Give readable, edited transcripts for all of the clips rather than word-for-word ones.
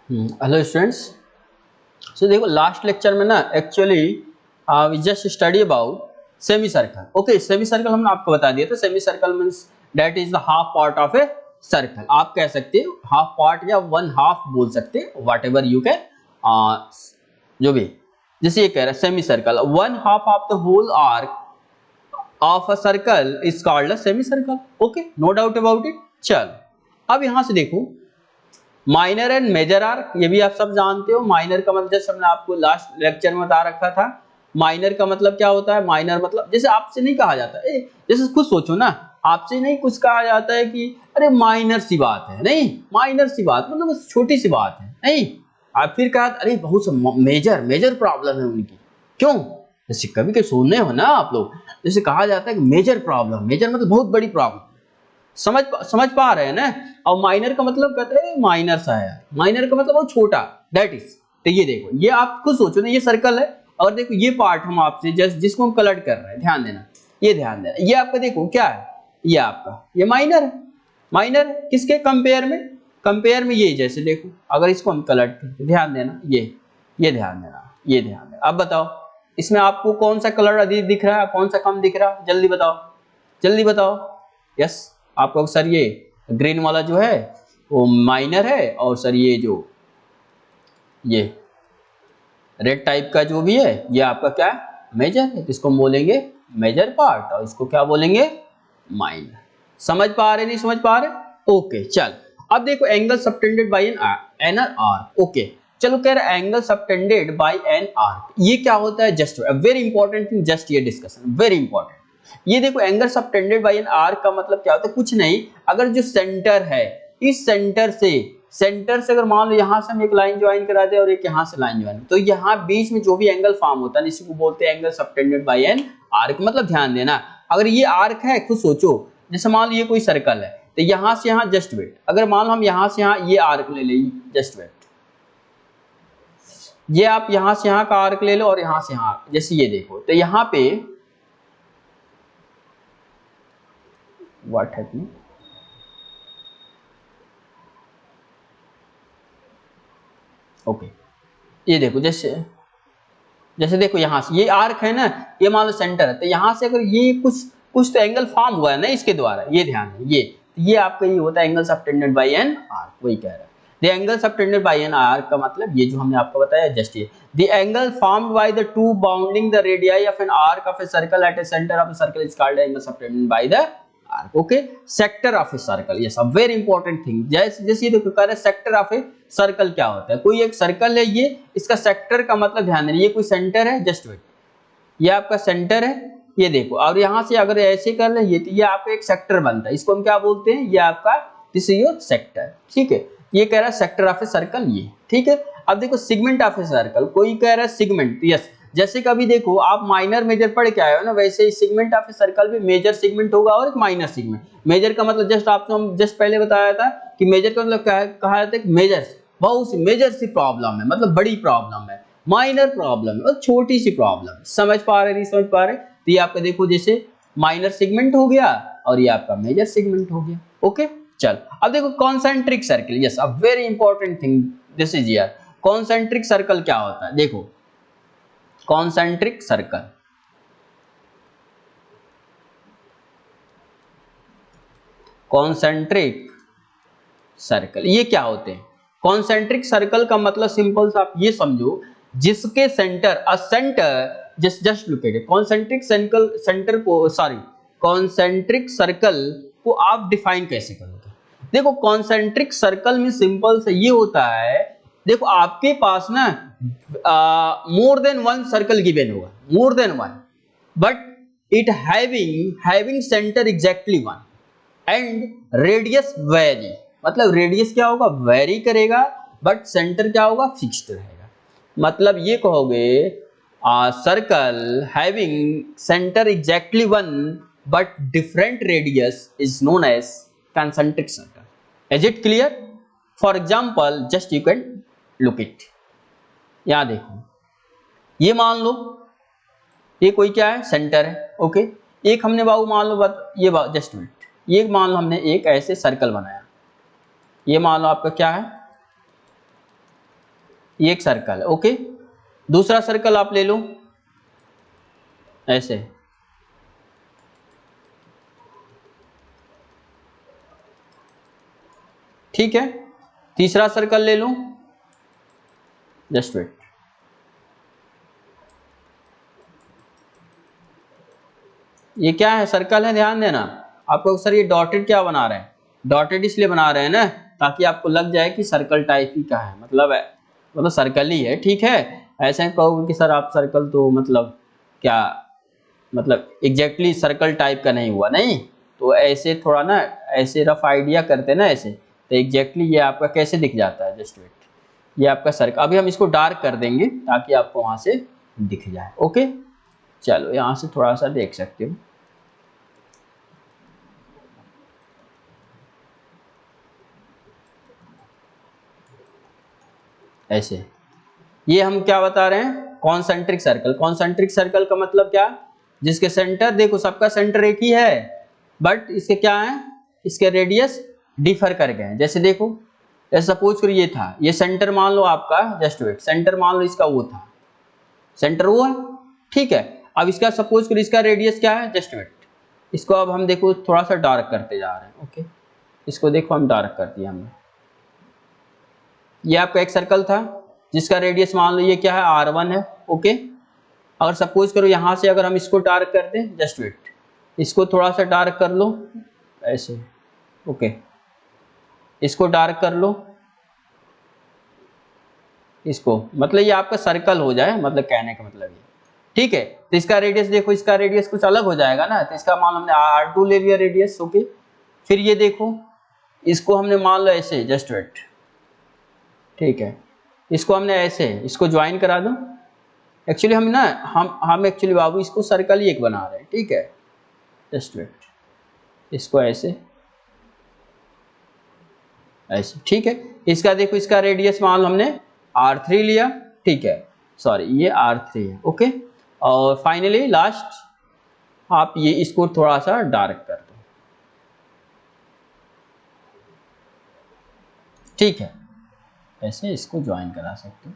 Hello students. सो देखो last lecture में ना actually we just study about semi circle. Okay, semi circle हमने आपको बता दिया था। Semi circle means that is the half part of a circle. आप कह सकते हो हाफ पार्ट या वन हाफ बोल सकते हो, वट एवर यू कैन, जो भी। जैसे ये कह रहा है semi circle, one half of the whole arc of a circle is called a semi circle. Okay, no doubt about it. चलो अब यहां से देखो माइनर एंड मेजर आर्क, ये भी आप सब जानते हो। माइनर का मतलब जैसे हमने आपको लास्ट लेक्चर में बता रखा था, माइनर का मतलब क्या होता है। माइनर मतलब जैसे आपसे नहीं कहा जाता है, जैसे खुद सोचो ना, आपसे नहीं कुछ कहा जाता है कि अरे माइनर सी बात है, नहीं, माइनर सी बात मतलब बस छोटी सी बात है, नहीं। आप फिर कहा अरे बहुत मेजर मेजर प्रॉब्लम है उनकी, क्यों? जैसे कभी कभी सुनने हो ना आप लोग, जैसे कहा जाता है कि मेजर प्रॉब्लम, मेजर मतलब बहुत बड़ी प्रॉब्लम। समझ पा रहे हैं ना। और माइनर का मतलब कहते हैं माइनर सा है, माइनर का मतलब वो छोटा, दैट इज। तो ये देखो, ये आप खुद सोचो ना, ये सर्कल है और देखो ये पार्ट हम आपसे जिसको हम कलर कर रहे हैं, ध्यान देना, ये ध्यान देना, ये आपका देखो क्या है, ये आपका ये माइनर है। माइनर किसके कंपेयर में? कंपेयर में ये, जैसे देखो अगर इसको हम कलर करते, ध्यान देना, ये ध्यान देना, ये ध्यान देना। अब बताओ इसमें आपको कौन सा कलर अधिक दिख रहा है, कौन सा कम दिख रहा है? जल्दी बताओ, जल्दी बताओ। यस, आपको सर ये ग्रीन वाला जो है वो माइनर है, और सर ये जो ये रेड टाइप का जो भी है ये आपका क्या है, मेजर है। इसको हम बोलेंगे मेजर पार्ट और इसको क्या बोलेंगे, माइनर। समझ पा रहे नहीं समझ पा रहे? ओके चल। अब देखो angle subtended bye an arc. Okay चलो, कह रहा है angle subtended bye an arc, ये क्या होता है? Just very important thing, just ये डिस्कशन वेरी इंपॉर्टेंट। ये देखो angle subtended bye an arc का मतलब क्या होता है? कुछ नहीं, अगर जो सेंटर है, इस सेंटर से अगर मान लो यहां से हम एक लाइन ज्वाइन करा दे और एक यहां से लाइन ज्वाइन, तो यहां बीच में जो भी एंगल फॉर्म होता है इसी को बोलते हैं angle subtended bye an arc. मतलब ध्यान देना, अगर ये आर्क है, खुद सोचो, जैसे मान लो ये कोई सर्कल है, तो यहां से यहां जस्ट वेट, अगर मान लो हम यहां से यहां ये आर्क ले ले, जस्ट वेट, ये आप यहां से यहां का आर्क ले लो और यहां से यहां, जैसे ये देखो, तो यहां पे व्हाट हैपनिंग, ओके ये देखो, जैसे जैसे देखो यहां से ये आर्क है ना, ये मान लो सेंटर है, तो यहां से अगर ये कुछ कुछ तो एंगल फॉर्म हुआ है ना इसके द्वारा, ये ध्यान है, ये आपका ये होता है angle subtended bye an arc, वही कह रहा है। The angle subtended bye an arc का मतलब ये जो हमने आपको बताया जस्ट ये, the angle formed by the two bounding the radii of an arc of a circle eight A centre of a circle is called angle subtended by the arc. Okay, sector of a circle, yes a very important thing. जैसे जैसे ये देखो कह रहे हैं sector of a circle क्या होता है, कोई एक सर्कल है ये, इसका सेक्टर का मतलब ध्यान देना, ये कोई सेंटर है, जस्ट वेट, ये आपका सेंटर है, ये देखो, और यहां से अगर ऐसे कर ले ये, तो ये आपका एक सेक्टर बनता है, इसको हम क्या बोलते हैं, ये आपका दिस इज योर सेक्टर। ठीक है, ये कह रहा है सेक्टर ऑफ ए सर्कल, ये ठीक है। अब देखो सिगमेंट ऑफ ए सर्कल, कोई कह रहा है सिगमेंट, यस, जैसे कभी देखो आप माइनर मेजर पढ़ के आए हो ना, वैसे ही सिगमेंट ऑफ ए सर्कल भी मेजर सिगमेंट होगा और एक माइनर सिगमेंट। मेजर का मतलब जस्ट आपको हम जस्ट पहले बताया था कि मेजर का मतलब क्या है, कहा जाता है मेजर, बहुत सी मेजर सी प्रॉब्लम है, मतलब बड़ी प्रॉब्लम है। माइनर प्रॉब्लम है, छोटी सी प्रॉब्लम। समझ पा रहे नहीं समझ पा रहे? तो ये आपका देखो जैसे माइनर सेगमेंट हो गया और ये आपका मेजर सेगमेंट हो गया। ओके चल, अब देखो concentric circle, yes a very important thing this is here. Concentric circle क्या होता है? देखो कॉन्सेंट्रिक सर्कल, कॉन्सेंट्रिक सर्कल ये क्या होते हैं? कॉन्सेंट्रिक सर्कल का मतलब सिंपल सा आप ये समझो, जिसके centre a centre, just look at it, concentric circle, centre को सॉरी, कॉन्सेंट्रिक सर्कल को आप डिफाइन कैसे करोगे? देखो कॉन्सेंट्रिक सर्कल में सिंपल से ये होता है, देखो आपके पास ना more than one circle given होगा, more than one, but it having centre exactly one and radius vary, मतलब रेडियस क्या होगा, वेरी करेगा, बट सेंटर क्या होगा, फिक्स्ड रहेगा। मतलब ये कहोगे circle having centre exactly one but different radius is known as concentric circle. Is it clear? For example just you can look it, यहां देखो, ये मान लो ये कोई क्या है, सेंटर है। ओके, एक हमने बाबू मान लो ये जस्ट मिनट, ये मान लो हमने एक ऐसे सर्कल बनाया, ये मान लो आपका क्या है, ये एक सर्कल है। ओके, दूसरा सर्कल आप ले लो ऐसे, ठीक है। तीसरा सर्कल ले लो, जस्ट वेट, ये क्या है, सर्कल है, ध्यान देना। आपको सर ये डॉटेड क्या बना रहे हैं, डॉटेड इसलिए बना रहे हैं ना ताकि आपको लग जाए कि सर्कल टाइप ही का है, मतलब सर्कल ही है, ठीक है। ऐसे कहोगे कि सर आप सर्कल तो मतलब क्या, मतलब एग्जैक्टली सर्कल टाइप का नहीं हुआ, नहीं तो ऐसे थोड़ा ना, ऐसे रफ आइडिया करते ना ऐसे, तो एग्जैक्टली ये आपका कैसे दिख जाता है, जस्ट वेट, ये आपका सर्कल। अभी हम इसको डार्क कर देंगे ताकि आपको वहां से दिख जाए। ओके, चलो यहाँ से थोड़ा सा देख सकते हो, ऐसे। ये हम क्या बता रहे हैं, कॉन्सेंट्रिक सर्कल। कॉन्सेंट्रिक सर्कल का मतलब क्या, जिसके सेंटर, देखो सबका सेंटर एक ही है, बट इसके क्या है, इसके रेडियस डिफर कर गए हैं। जैसे देखो, जैसे सपोज करो ये था, ये सेंटर मान लो आपका, जस्ट वेट, सेंटर मान लो इसका वो था, सेंटर वो है, ठीक है। अब इसका सपोज करो इसका रेडियस क्या है, जस्ट वेट, इसको अब हम देखो थोड़ा सा डार्क करते जा रहे हैं। ओके, इसको देखो हम डार्क कर दिया हमने। ये आपका एक सर्कल था जिसका रेडियस मान लो ये क्या है, R1 है। ओके, अगर सपोज करो यहाँ से अगर हम इसको डार्क कर दें, जस्ट वेट, इसको थोड़ा सा डार्क कर लो ऐसे। ओके, इसको डार्क कर लो, इसको, मतलब ये आपका सर्कल हो जाए, मतलब कहने का मतलब ये, ठीक है। तो इसका रेडियस देखो, इसका रेडियस कुछ अलग हो जाएगा ना, तो इसका मान हमने R2 ले लिया रेडियस। ओके, फिर ये देखो, इसको हमने मान लो ऐसे, जस्ट वेट, ठीक है, इसको हमने ऐसे, इसको ज्वाइन करा दो। एक्चुअली हम ना, हम एक्चुअली बाबू इसको सर्कल ही एक बना रहे हैं, ठीक है, जस्ट वेट, इसको ऐसे ऐसे, ठीक है। इसका देखो, इसका रेडियस मान लो हमने R3 लिया, ठीक है, सॉरी ये R3 है। ओके, और फाइनली लास्ट आप ये इसको थोड़ा सा डार्क कर दो, ठीक है, ऐसे इसको ज्वाइन करा सकते हो।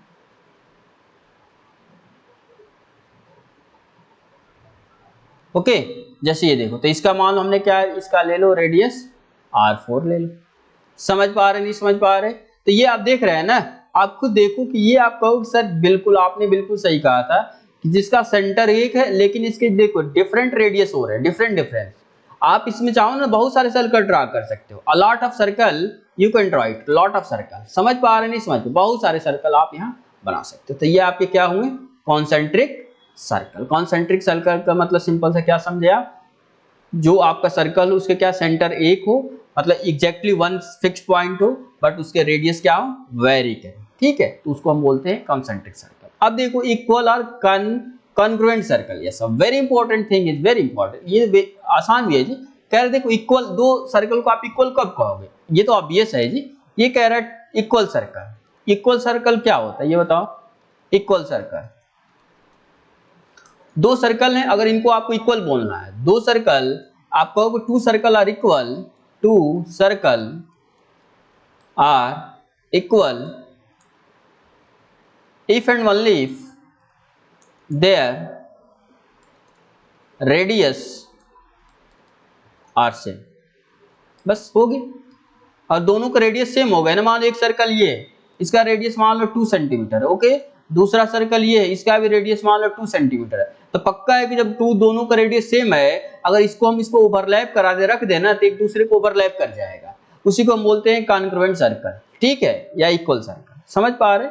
ओके, जैसे ये देखो, तो इसका मान लो हमने क्या, इसका ले लो रेडियस R4 ले लो। समझ पा रहे, नहीं समझ पा रहे, तो ये आप देख रहे हैं ना, आप खुद देखो कि ये आप कहो कि सर बिल्कुल आपने बिल्कुल सही कहा था कि जिसका सेंटर एक है लेकिन इसके देखो डिफरेंट रेडियस हो रहे हैं, डिफरेंट डिफरेंट। आप इसमें चाहो ना बहुत सारे सर्कल ड्रा कर सकते हो, a lot of circle you can draw it, lot of circle. समझ पा रहे, नहीं समझ, बहुत सारे सर्कल आप यहाँ बना सकते हो। तो ये आपके क्या होंगे, कॉन्सेंट्रिक सर्कल। कॉन्सेंट्रिक सर्कल का मतलब सिंपल से क्या समझे आप, जो आपका सर्कल हो उसके क्या सेंटर एक हो, मतलब एग्जैक्टली वन फिक्स पॉइंट हो, बट उसके रेडियस क्या हो, वेरी करे, ठीक है, तो उसको हम बोलते हैं कॉन्सेंट्रिक सर्कल। अब देखो इक्वल और congruent circle, yes very important thing is very important, ये आसान भी है जी। कह रहे देखो इक्वल, दो सर्कल को आप इक्वल कब कहोगे, ये तो ऑब्वियस है जी। ये कह रहा है इक्वल सर्कल, इक्वल सर्कल क्या होता है ये बताओ। इक्वल सर्कल, दो सर्कल हैं, अगर इनको आपको इक्वल बोलना है, दो सर्कल आप कहोगे two circle are equal, two circle are equal if and only if their radius are same, बस होगी। और दोनों का रेडियस सेम हो गया ना, मान लो एक सर्कल ये, इसका रेडियस मान लो 2 सेंटीमीटर है। ओके, दूसरा सर्कल ये है, इसका भी रेडियस मान लो 2 सेंटीमीटर है। तो पक्का है कि जब दोनों का रेडियस सेम है, अगर इसको हम इसको ओवरलैप करा दे रख देना तो एक दूसरे को ओवरलैप कर जाएगा, उसी को हम बोलते हैं कॉन्ग्रुएंट सर्कल, ठीक है, या इक्वल सर्कल। समझ पा रहे,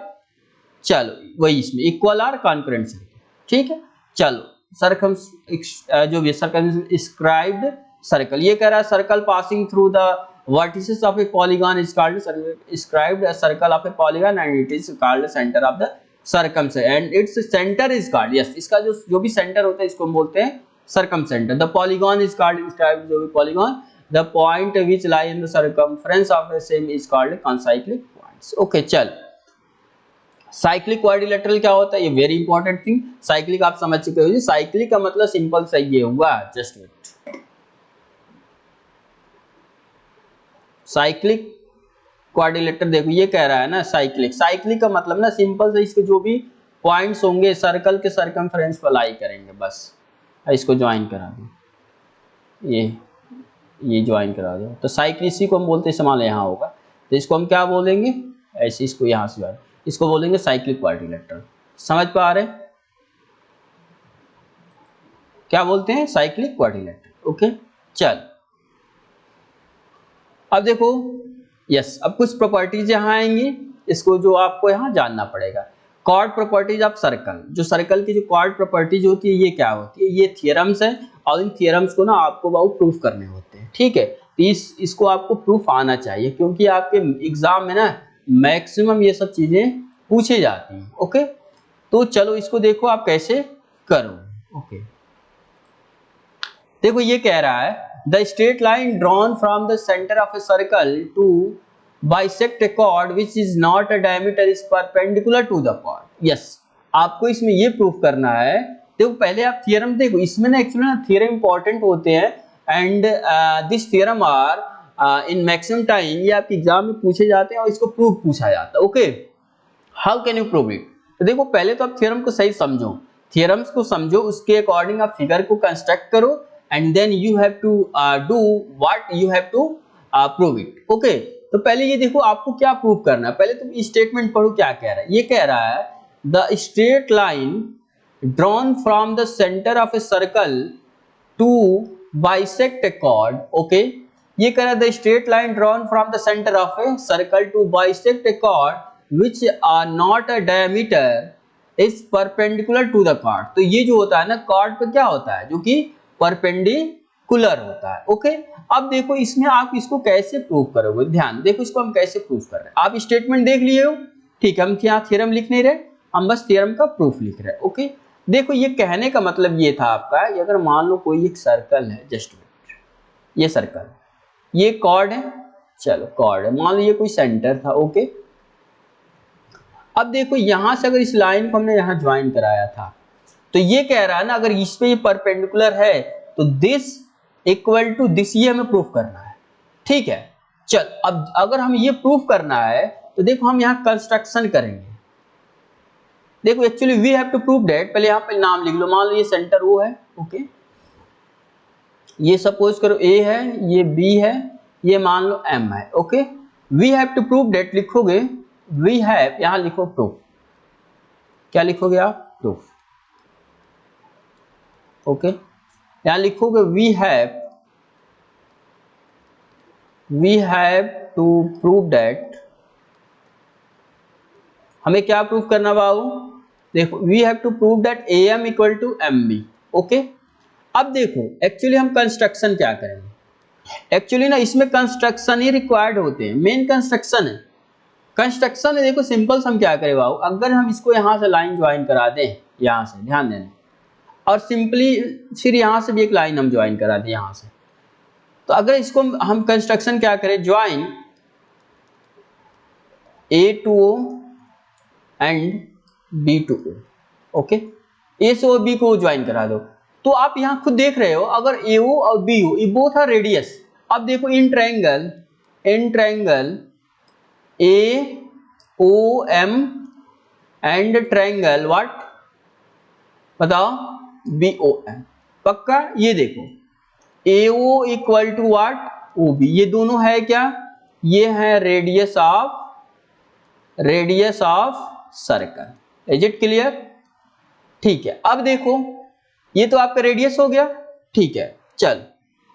चलो वही इसमें इक्वल और कॉन्ग्रुएंट सर्कल, ठीक है। चलो सर्कम, जो भी सर्कमस्क्राइब्ड सर्कल, ये कह रहा है circle passing through the vertices of a polygon is called described a circle of a polygon and it is called the center of the circumference and its center is called, yes, इसका जो भी centre होता है इसको हम बोलते हैं circumcenter। the polygon is called described, जो भी polygon, the point which lie in the circumference of the same is called concyclic points। okay, चल साइक्लिक क्वाड्रिलेटरल क्या होता है, ये वेरी इंपॉर्टेंट थिंग। साइक्लिक आप समझ चुके हो जी, साइक्लिक का मतलब सिंपल सा ये हुआ, जस्ट वेट, साइक्लिक क्वाड्रिलेटरल देखो ये कह रहा है ना साइक्लिक, साइक्लिक का मतलब ना सिंपल से इसके जो भी पॉइंट्स होंगे सर्कल के सर्कमफ्रेंस पर लाई करेंगे बस। इसको ज्वाइन करा दो, ये ज्वाइन करा दो, तो साइक्लिक इसी को हम बोलते हैं, इस्तेमाल यहाँ होगा, तो इसको हम क्या बोलेंगे, ऐसे इसको यहाँ से ज्वाइन, इसको बोलेंगे साइक्लिक क्वाड्रिलेटरल। समझ पा रहे हैं क्या बोलते हैं, साइक्लिक क्वाड्रिलेटरल। ओके चल अब देखो यस, अब कुछ प्रॉपर्टीज यहाँ आएंगी, इसको जो आपको यहाँ जानना पड़ेगा। कॉर्ड प्रॉपर्टीज ऑफ सर्कल, जो सर्कल की जो कॉर्ड प्रॉपर्टीज होती है ये क्या होती है, ये थियरम्स है और इन थियरम्स को ना आपको बहुत प्रूफ करने होते हैं। ठीक है, तो इसको आपको प्रूफ आना चाहिए क्योंकि आपके एग्जाम में ना मैक्सिमम ये सब चीजें पूछी जाती हैं। ओके तो चलो इसको देखो आप कैसे करो। ओके देखो ये कह रहा है the straight line drawn from the centre of a circle to bisect a chord which is not a diameter is perpendicular to the chord. Yes आपको इसमें ये प्रूफ करना है। देखो पहले आप थ्योरम देखो, इसमें ना एक्चुअली ना थ्योरम इंपॉर्टेंट होते हैं and this theorem are in maximum time ये आपके एग्जाम में पूछे जाते हैं और इसको प्रूफ पूछा जाता है। Okay how can you prove it, तो देखो पहले तो आप थ्योरम को सही समझो, थ्योरम्स को समझो, उसके अकॉर्डिंग आप फिगर को कंस्ट्रक्ट करो and then you have to do what you have to prove it. Okay तो पहले ये देखो आपको क्या प्रूव करना है, पहले तुम स्टेटमेंट पढ़ो क्या कह रहा है। ये कह रहा है the straight line drawn from the centre of a circle to bisect a chord. Okay ये कह रहा है the straight line drawn from the centre of a circle to bisect a chord which are not a diameter is perpendicular to the chord. तो ये जो होता है ना कॉर्ड पे क्या होता है, जो कि परपेंडिकुलर होता है। ओके अब देखो इसमें आप इसको कैसे प्रूव करोगे, ध्यान देखो इसको हम कैसे प्रूव कर रहे हैं। आप स्टेटमेंट देख लिए हो, ठीक है, हम यहाँ थ्योरम लिख नहीं रहे, हम बस थ्योरम का प्रूफ लिख रहे हैं। ओके देखो ये कहने का मतलब ये था आपका, अगर मान लो कोई एक सर्कल है, जस्ट ये सर्कल, ये कॉर्ड है, चलो कॉर्ड है, मान लो ये कोई सेंटर था। ओके अब देखो यहां से अगर इस लाइन को हमने यहां ज्वाइन कराया था तो ये कह रहा है ना अगर इस पे ये परपेंडिकुलर है तो दिस इक्वल टू दिस, ये हमें प्रूफ करना है। ठीक है चल अब अगर हम ये प्रूफ करना है तो देखो हम यहाँ कंस्ट्रक्शन करेंगे। देखो actually we have to prove that, पहले यहाँ पे नाम लिख लो, मान लो ये सेंटर ओ है। ओके ये सपोज करो ए है, ये बी है, ये मान लो एम है। Okay we have to prove that लिखोगे, वी हैव यहां लिखो प्रूफ, क्या लिखोगे आप, प्रूफ। ओके यहां लिखोगे we have to prove that, हमें क्या प्रूव करना बाबू, देखो we have to prove that A M equal to M B. Okay अब देखो एक्चुअली हम कंस्ट्रक्शन क्या करेंगे, एक्चुअली ना इसमें कंस्ट्रक्शन ही रिक्वायर्ड होते हैं, मेन कंस्ट्रक्शन है। कंस्ट्रक्शन है देखो सिंपल हम क्या करें बाबू, अगर हम इसको यहां से लाइन ज्वाइन करा दें, यहां से ध्यान देना, और सिंपली फिर यहां से भी एक लाइन हम ज्वाइन करा दें यहां से, तो अगर इसको हम कंस्ट्रक्शन क्या करें, join A to O and B to O. Okay A से ओ बी को ज्वाइन करा दो, तो आप यहां खुद देख रहे हो अगर ए ओ और बी ओ ये बोथ आर रेडियस। अब देखो इन triangle A O M and triangle what बताओ, बी ओ एम, पक्का। ये देखो A O equal to what, O B, ये दोनों है क्या, ये है radius of circle. Is it clear, ठीक है। अब देखो ये तो आपका रेडियस हो गया, ठीक है। चल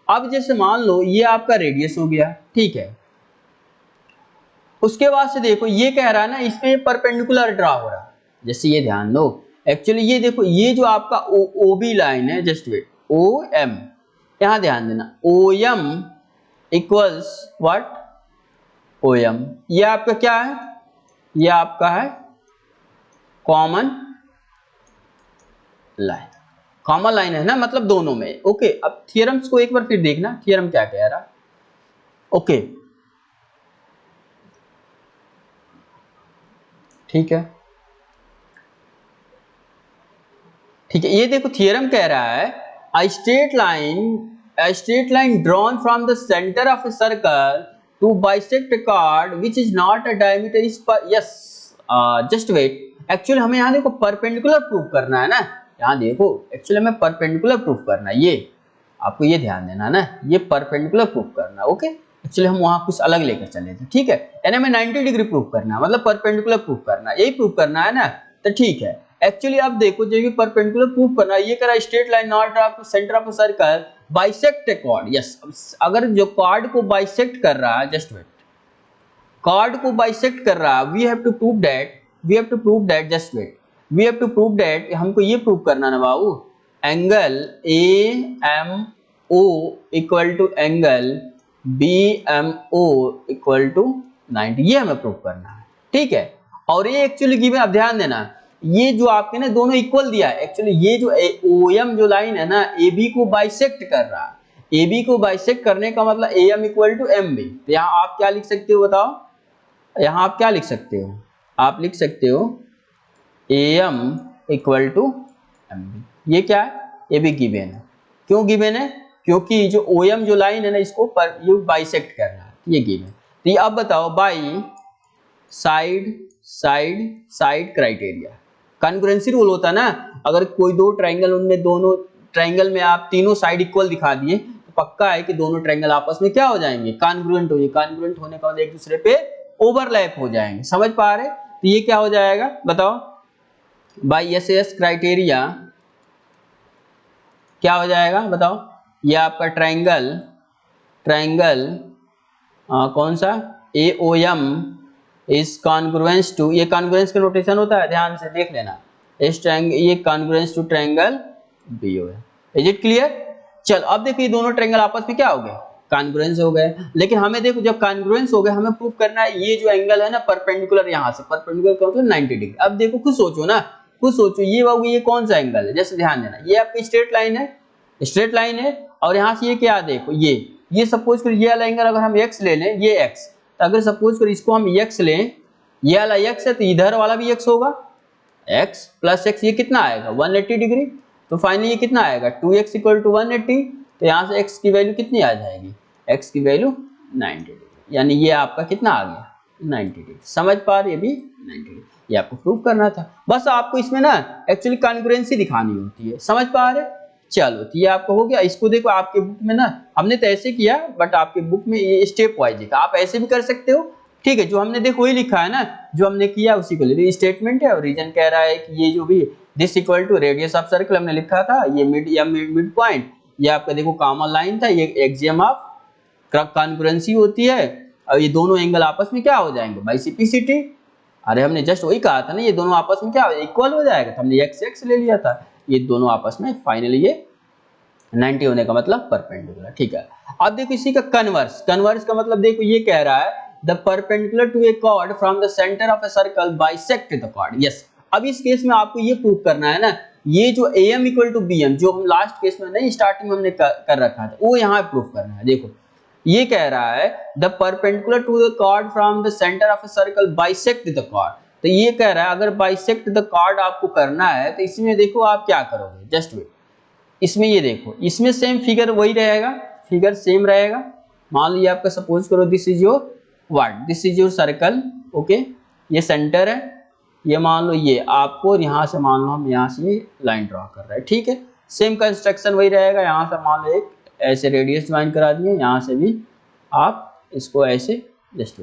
अब जैसे मान लो ये आपका रेडियस हो गया, ठीक है, उसके बाद से देखो ये कह रहा है ना इसमें परपेंडिकुलर ड्रा हो रहा, जैसे ये ध्यान दो, एक्चुअली ये देखो ये जो आपका ओ बी लाइन है, जस्ट वेट, ओ एम, यहां ध्यान देना, O M equals what, O M, ये आपका क्या है, ये आपका है कॉमन लाइन है ना, मतलब दोनों में। ओके अब थियरम्स को एक बार फिर देखना, थियरम क्या कह रहा। ओके ठीक है, ठीक है, ये देखो थियरम कह रहा है a straight line drawn from the center of a circle to bisect chord which is not a diameter is पर यस जस्ट वेट एक्चुअली हमें यहाँ देखो परपेंडिकुलर प्रूफ करना है ना, यहाँ देखो एक्चुअली हमें परपेंडिकुलर प्रूफ करना है, ये आपको ये ध्यान देना है ना, ये परपेंडिकुलर प्रूफ करना है ओके। एक्चुअली हम वहां कुछ अलग लेकर चले थे ठीक है, यानी हमें 90 डिग्री प्रूफ करना है, मतलब परपेंडिकुलर प्रूफ करना है, यही प्रूफ करना है ना, तो ठीक है। एक्चुअली आप देखो जब भी परपेंडिकुलर प्रूफ करना है, ये कह रहा है straight line not of centre of a circle bisect a chord, yes अगर जो कॉर्ड को बाइसेक्ट कर रहा है, जस्ट वेट, कॉर्ड को बाइसेक्ट कर रहा है, we have to prove that just wait, we have to prove that, हमको ये प्रूव करना ना बाबू, angle AMO equal to angle BMO equal to 90, ये हमें प्रूव करना है ठीक है। और ये एक्चुअली गिवन, अब ध्यान देना, ये जो आपके ना दोनों इक्वल दिया है, एक्चुअली ये जो OM जो लाइन है ना AB को बाइसेक्ट कर रहा है, AB को बाइसेक्ट करने का मतलब AM इक्वल टू MB, तो यहाँ आप क्या लिख सकते हो बताओ, यहाँ आप क्या लिख सकते हो, आप लिख सकते हो AM इक्वल टू MB, ये क्या है, ये भी गिवन है, क्यों गिवन है, क्योंकि जो OM जो लाइन है ना इसको पर यू बाइसेक्ट कर रहा है, ये गिवन। तो ये अब बताओ by side criteria, congruency rule होता है ना, अगर कोई दो ट्रायंगल, उनमें दोनों ट्रायंगल में आप तीनों साइड इक्वल दिखा दिए तो पक्का है कि दोनों ट्रायंगल आपस में क्या हो जाएंगे, कॉन्ग्रुएंट हो जाएंगे, कॉन्ग्रुएंट होने का मतलब एक दूसरे पे ओवरलैप हो जाएंगे, समझ पा रहे, तो ये क्या हो जाएगा बताओ, बाई SAS क्राइटेरिया क्या हो जाएगा बताओ, ये आपका ट्रायंगल कौन सा AOM इज कॉन्ग्रुएंस टू, ये कॉन्ग्रुएंस का नोटेशन होता है, ध्यान से देख लेना, इस ट्रायंगल ये कॉन्ग्रुएंस टू ट्रायंगल BO है, इज इट क्लियर। चल अब देखो ये दोनों ट्रायंगल आपस में क्या हो गए, कॉन्ग्रुएंस हो गए, लेकिन हमें देखो जब कॉन्ग्रुएंस हो गए हमें प्रूफ करना है ये जो एंगल है ना परपेंडिकुलर, यहाँ से परपेंडिकुलर का मतलब 90 डिग्री। अब देखो खुद सोचो ना, खुद सोचो ये बाबू ये कौन सा एंगल है, जैसे ध्यान देना, ये आपकी स्ट्रेट लाइन है और यहाँ से ये क्या देखो, ये सपोज कर ये वाला एंगल अगर हम x ले लें, ये x, तो अगर सपोज कर इसको हम x लें, ये वाला x है तो इधर वाला भी x होगा, x प्लस x, ये कितना आएगा 180 डिग्री, तो फाइनली ये कितना आएगा 2x इक्वल टू 180, तो यहाँ से x की वैल्यू कितनी आ जाएगी, x की वैल्यू 90 डिग्री, यानी ये आपका कितना आ गया 90 डिग्री, समझ पा रहे, ये भी 90 डिग्री, ये आपको प्रूव करना था, बस आपको इसमें ना एक्चुअली कॉन्ग्रुएंसी दिखानी होती है, समझ पा रहे। चलो तो ये आपको हो गया, इसको देखो आपके बुक में ना हमने तो ऐसे किया, बट आपके बुक में ये स्टेप वाइज है, आप ऐसे भी कर सकते हो ठीक है, जो हमने देखो वही लिखा है ना, जो हमने किया उसी को ले, स्टेटमेंट है और रीजन कह रहा है कि ये जो भी this equal to radius of circle हमने लिखा था, ये मिड पॉइंट, ये आपका देखो कॉमन लाइन था, ये एक्सियम ऑफ कॉन्ग्रुएंसी होती है, और ये दोनों एंगल आपस में क्या हो जाएंगे बाई CPCT, अरे हमने जस्ट वही कहा था ना, ये दोनों आपस में क्या इक्वल हो जाएगा, तो हमने x ले लिया था, ये दोनों आपस में फाइनली ये 90 होने का मतलब परपेंडिकुलर, ठीक है। अब देखो इसी का कन्वर्स का मतलब देखो ये कह रहा है the perpendicular to a chord from the centre of a circle bisect the chord, yes. अब इस केस में आपको ये प्रूव करना है ना, ये जो AM इक्वल टू BM जो हम लास्ट केस में नहीं स्टार्टिंग में हमने कर रखा था, वो यहाँ प्रूव करना है। देखो ये कह रहा है the perpendicular to the chord from the centre of a circle bisect the chord, तो ये कह रहा है अगर बाइसेक्ट द कॉर्ड आपको करना है तो इसमें देखो आप क्या करोगे, जस्ट वेट, इसमें ये देखो, इसमें सेम फिगर वही रहेगा, फिगर सेम रहेगा, मान लीजिए आपका सपोज करो this is your circle, okay, ये सेंटर है, ये मान लो ये आपको यहाँ से मान लो हम यहाँ से ये लाइन ड्रॉ कर रहे हैं, ठीक है, सेम कंस्ट्रक्शन वही रहेगा, यहाँ से मान लो एक ऐसे रेडियस ज्वाइन करा दिए, यहाँ से भी आप इसको ऐसे जस्ट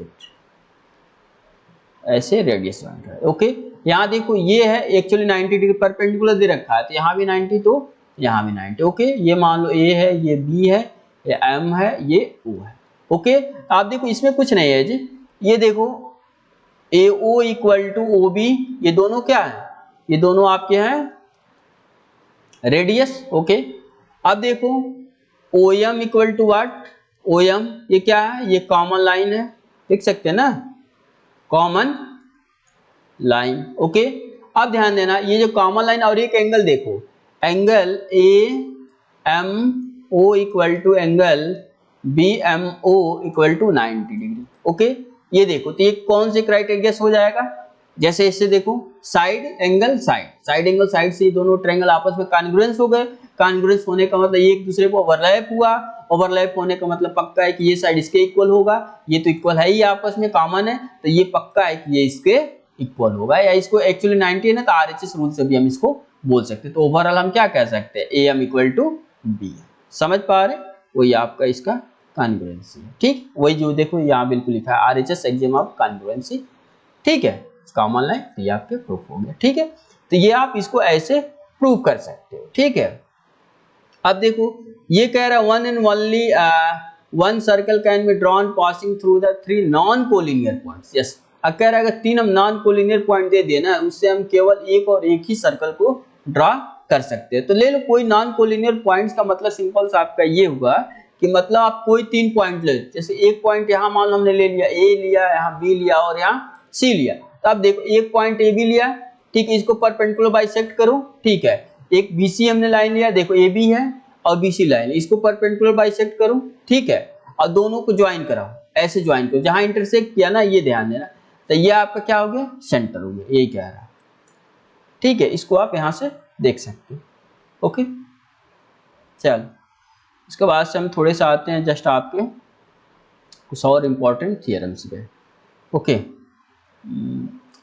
ऐसे रेडियस ज्वाइन करा, ओके। यहाँ देखो ये है एक्चुअली 90 डिग्री परपेंडिकुलर दे रखा है, तो यहाँ भी 90 तो यहाँ भी 90, ओके। ये मान लो A है, ये B है, ये M है, ये O है, ओके। आप देखो इसमें कुछ नहीं है जी, ये देखो AO इक्वल टू OB, ये दोनों क्या है, ये दोनों आपके हैं रेडियस, ओके। अब देखो OM equal to what, OM ये क्या है, ये कॉमन लाइन है, देख सकते हैं ना, कॉमन लाइन, ओके। अब ध्यान देना ये जो कॉमन लाइन और एक एंगल देखो, angle AMO equal to angle BMO equal to 90 degree, okay. ये देखो तो ये कौन से क्राइटेरिया से हो जाएगा, जैसे इससे देखो साइड एंगल साइड से ये दोनों ट्रायंगल आपस में कॉन्ग्रुएंस हो गए, कॉन्ग्रुएंस होने का मतलब एक दूसरे को ओवरलैप हुआ, ओवरलैप होने का मतलब पक्का है कि ये साइड इसके इक्वल होगा, ये तो इक्वल है ही आपस में कॉमन है, तो ये पक्का है कि ये इसके इक्वल होगा, या इसको एक्चुअली 90 है ना तो आरएचएस रूल से भी हम इसको बोल सकते हैं। तो ओवरऑल हम क्या कह सकते हैं, AM इक्वल टू B। समझ पा रहे, वही आपका इसका कॉन्ग्रुएंसी है। ठीक, वही जो देखो यहाँ बिल्कुल लिखा है RHS एक्सियम ऑफ कॉन्ग्रुएंसी। ठीक है, कॉमन लाइन, तो ये आपके प्रूफ हो गया। ठीक है, तो ये आप इसको ऐसे प्रूव कर सकते हो। ठीक है, अब देखो ये कह रहा है one and only one circle can be drawn passing through the 3 non collinear points. Yes, अब कह रहा है अगर 3 हम नॉन कोलिनियर पॉइंट दे दिए ना, उससे हम केवल एक और एक ही सर्कल को ड्रॉ कर सकते हैं। तो ले लो कोई नॉन कोलिनियर पॉइंट्स का मतलब सिंपल सा आपका ये हुआ कि मतलब आप कोई 3 पॉइंट ले, जैसे एक पॉइंट यहाँ मान लो हमने ले लिया, A लिया, यहाँ B लिया और यहाँ C लिया। तो आप देखो एक पॉइंट AB लिया, ठीक है, इसको परपेंडिकुलर बाइसेक्ट करो। ठीक है, एक BC हमने लाइन लिया, देखो AB है और BC लाइन, इसको परपेंडिकुलर बाइसेक्ट करो। ठीक है, और दोनों को ज्वाइन कराओ, ऐसे ज्वाइन करो, जहां इंटरसेक्ट किया ना ये ध्यान देना, तो ये आपका क्या हो गया, सेंटर हो गया, यही कह रहा है। ठीक है, इसको आप यहां से देख सकते हो। ओके, चल इसके बाद से हम थोड़े से आते हैं जस्ट आपके कुछ और इंपॉर्टेंट थियरम्स पे। Okay,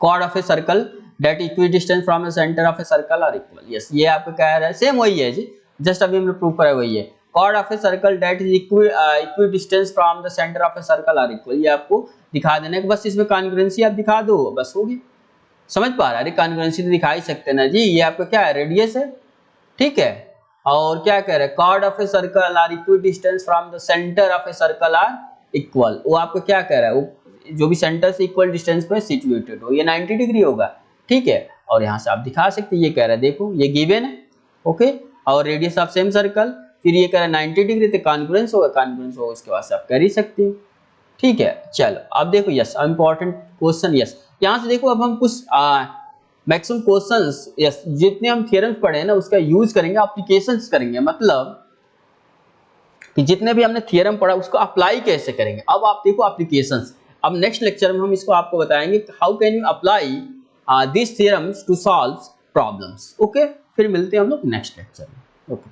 chord of a circle that equidistance from the centre of a circle are equal. Yes, ये आपको कह रहा है सेम वही है जी, जस्ट अभी हमने प्रूव करा वही है। Chord of a circle that is equidistance from the centre of a circle are equal, ये आपको दिखा देना है, बस इसमें कॉन्ग्रुएंसी आप दिखा दो, बस होगी। समझ पा रहा है, अरे कॉन्ग्रुएंसी तो दिखा ही सकते हैं ना जी, ये आपका क्या है, रेडियस है। ठीक है, और क्या कह रहे हैं, chord of a circle are equidistance from the centre of a circle are equal, वो आपको क्या कह रहा है, वो जो भी सेंटर से इक्वल डिस्टेंस पे सिचुएटेड हो, ये 90 डिग्री होगा। ठीक है, और यहाँ से आप दिखा सकते हैं, ये कह रहा है देखो ये गिवन है। ओके, और रेडियस ऑफ सेम सर्कल, फिर ये कह रहा है 90 डिग्री, तो कॉन्ग्रुएंस होगा, कॉन्ग्रुएंस होगा, उसके बाद से आप कर ही सकते हो। ठीक है, चलो अब देखो, यस इंपॉर्टेंट क्वेश्चन, यस यहाँ से देखो अब हम कुछ मैक्सिमम क्वेश्चंस, यस जितने हम थ्योरम्स पढ़े हैं ना उसका यूज करेंगे, एप्लीकेशंस करेंगे, मतलब कि जितने भी हमने थ्योरम पढ़ा उसको अप्लाई कैसे करेंगे। अब आप देखो एप्लीकेशंस, अब नेक्स्ट लेक्चर में हम इसको आपको बताएंगे how can you apply this theorems to solve problems. Okay, फिर मिलते हैं हम लोग नेक्स्ट लेक्चर में। ओके।